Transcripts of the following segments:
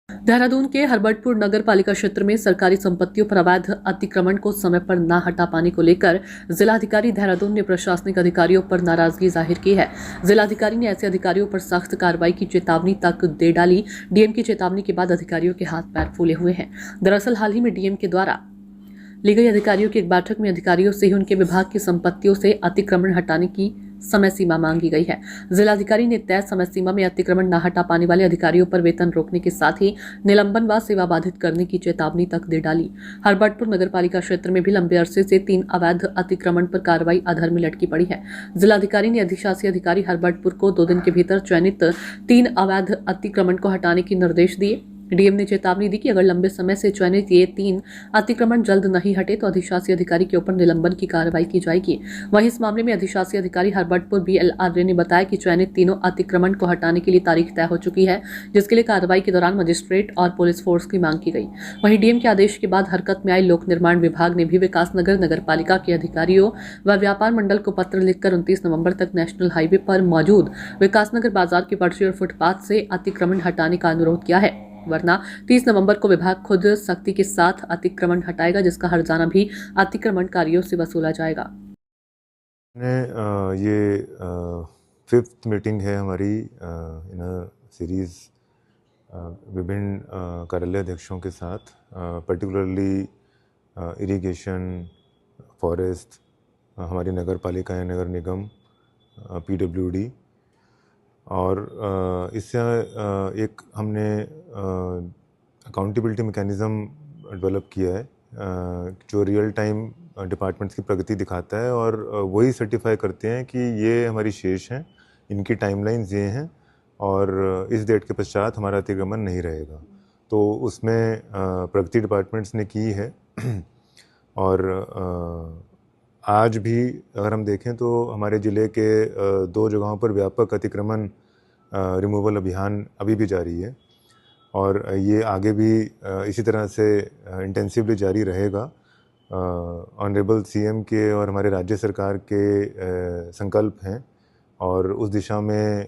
देहरादून के हरबटपुर नगर पालिका क्षेत्र में सरकारी संपत्तियों पर अवैध अतिक्रमण को समय पर न हटा पाने को लेकर जिलाधिकारी देहरादून ने प्रशासनिक अधिकारियों पर नाराजगी जाहिर की है। जिलाधिकारी ने ऐसे अधिकारियों पर सख्त कार्रवाई की चेतावनी तक दे डाली। डीएम की चेतावनी के बाद अधिकारियों के हाथ पैर फूले हुए हैं। दरअसल हाल ही में डीएम के द्वारा ली गई अधिकारियों की एक बैठक में अधिकारियों से ही उनके विभाग की संपत्तियों से अतिक्रमण हटाने की समय सीमा मांगी गई है। जिलाधिकारी ने तय समय सीमा में अतिक्रमण न हटा पाने वाले अधिकारियों पर वेतन रोकने के साथ ही निलंबन व सेवा बाधित करने की चेतावनी तक दे डाली। हरबटपुर नगर पालिका क्षेत्र में भी लंबे अरसे से 3 अवैध अतिक्रमण पर कार्रवाई अधर में लटकी पड़ी है। जिलाधिकारी ने अधिशासी अधिकारी हरबटपुर को 2 दिन के भीतर चयनित 3 अवैध अतिक्रमण को हटाने के निर्देश दिए। डीएम ने चेतावनी दी कि अगर लंबे समय से चयनित ये 3 अतिक्रमण जल्द नहीं हटे तो अधिशासी अधिकारी के ऊपर निलंबन की कार्रवाई की जाएगी। वहीं इस मामले में अधिशासी अधिकारी हरबटपुर BLR ने बताया कि चयनित तीनों अतिक्रमण को हटाने के लिए तारीख तय हो चुकी है, जिसके लिए कार्रवाई के दौरान मजिस्ट्रेट और पुलिस फोर्स की मांग की गई। वहीं डीएम के आदेश के बाद हरकत में आए लोक निर्माण विभाग ने भी विकासनगर नगर पालिका के अधिकारियों व व्यापार मंडल को पत्र लिखकर 29 नवंबर तक नेशनल हाईवे पर मौजूद विकासनगर बाजार की पर्ची और फुटपाथ से अतिक्रमण हटाने का अनुरोध किया है, वरना 30 नवंबर को विभाग खुद सख्ती के साथ अतिक्रमण हटाएगा, जिसका हर्जाना भी अतिक्रमणकारियों से वसूला जाएगा। ये 5th मीटिंग है हमारी इन सीरीज विभिन्न कार्यालय अध्यक्षों के साथ, पर्टिकुलरली इरिगेशन, फॉरेस्ट, हमारी नगर पालिकाएँ, नगर निगम, PWD और इससे एक हमने अकाउंटेबिलिटी मैकेनिज़्म डेवलप किया है जो रियल टाइम डिपार्टमेंट्स की प्रगति दिखाता है और वही सर्टिफाई करते हैं कि ये हमारी शेष हैं, इनकी टाइमलाइंस ये हैं और इस डेट के पश्चात हमारा अतिक्रमण नहीं रहेगा। तो उसमें प्रगति डिपार्टमेंट्स ने की है और आज भी अगर हम देखें तो हमारे ज़िले के 2 जगहों पर व्यापक अतिक्रमण रिमूवल अभियान अभी भी जारी है और ये आगे भी इसी तरह से इंटेंसिवली जारी रहेगा। ऑनरेबल CM के और हमारे राज्य सरकार के संकल्प हैं और उस दिशा में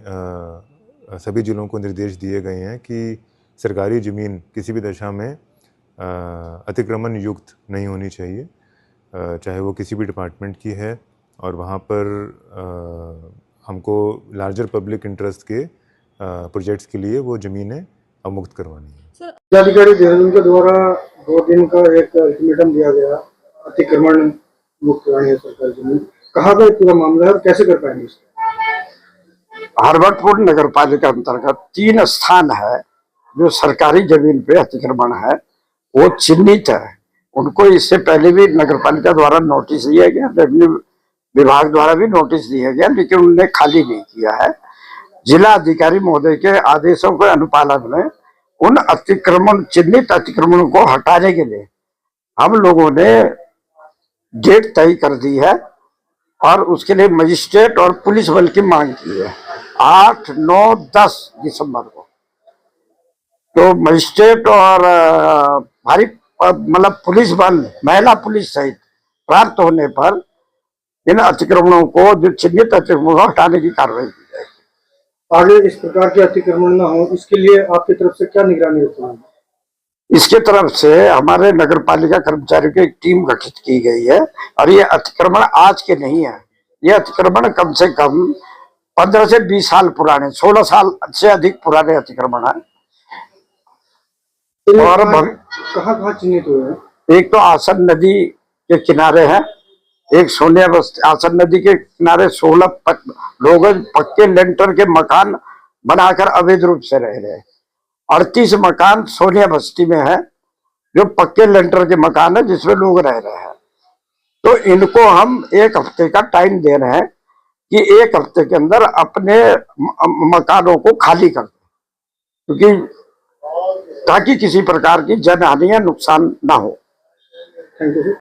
सभी जिलों को निर्देश दिए गए हैं कि सरकारी ज़मीन किसी भी दशा में अतिक्रमण युक्त नहीं होनी चाहिए, चाहे वो किसी भी डिपार्टमेंट की है और वहाँ पर हमको लार्जर पब्लिक इंटरेस्ट के प्रोजेक्ट्स के लिए वो ज़मीनें अवमुक्त करवानी है। जिलाधिकारी देहरादून के द्वारा 2 दिन का एक अल्टीमेटम दिया गया, अतिक्रमण मुक्त करानी है सरकारी जमीन। कहाँ का पूरा मामला है और कैसे कर पाएंगे इसको? हरबटपुर नगर पालिका अंतर्गत 3 स्थान है जो सरकारी जमीन पे अतिक्रमण है, वो चिन्हित है। उनको इससे पहले भी नगर पालिका द्वारा नोटिस दिया गया, रेवेन्यू विभाग द्वारा भी नोटिस दिया गया, लेकिन उन्होंने खाली नहीं किया है। जिला अधिकारी महोदय के आदेशों के अनुपालन में उन अतिक्रमण चिन्हित अतिक्रमण को हटाने के लिए हम लोगों ने डेट तय कर दी है और उसके लिए मजिस्ट्रेट और पुलिस बल की मांग की है 8, 9, 10 दिसंबर को। तो मजिस्ट्रेट और भारी मतलब पुलिस बल, महिला पुलिस सहित प्राप्त होने पर इन अतिक्रमणों को, जो चिन्हित अतिक्रमणों को हटाने की कार्रवाई की जाएगी। आगे इस प्रकार के अतिक्रमण न हो, इसके लिए आपकी तरफ से क्या निगरानी होती है? इसके तरफ से हमारे नगर पालिका कर्मचारियों की एक टीम गठित की गई है और ये अतिक्रमण आज के नहीं है, ये अतिक्रमण कम से कम 15 से 20 साल पुराने, 16 साल से अधिक पुराने अतिक्रमण है। और कहाँ चिन्हित हुए हैं? एक तो आसन नदी के किनारे है, एक सोनिया बस्ती, आसन नदी के किनारे 16 लोग पक्के लेंटर के मकान बनाकर अवैध रूप से रह रहे हैं। 38 मकान सोनिया बस्ती में है जो पक्के लेंटर के मकान है जिसमें लोग रह रहे हैं। तो इनको हम 1 हफ्ते का टाइम दे रहे हैं कि 1 हफ्ते के अंदर अपने मकानों को खाली कर दें, क्योंकि ताकि किसी प्रकार की जनहानि या नुकसान ना हो। Thank you.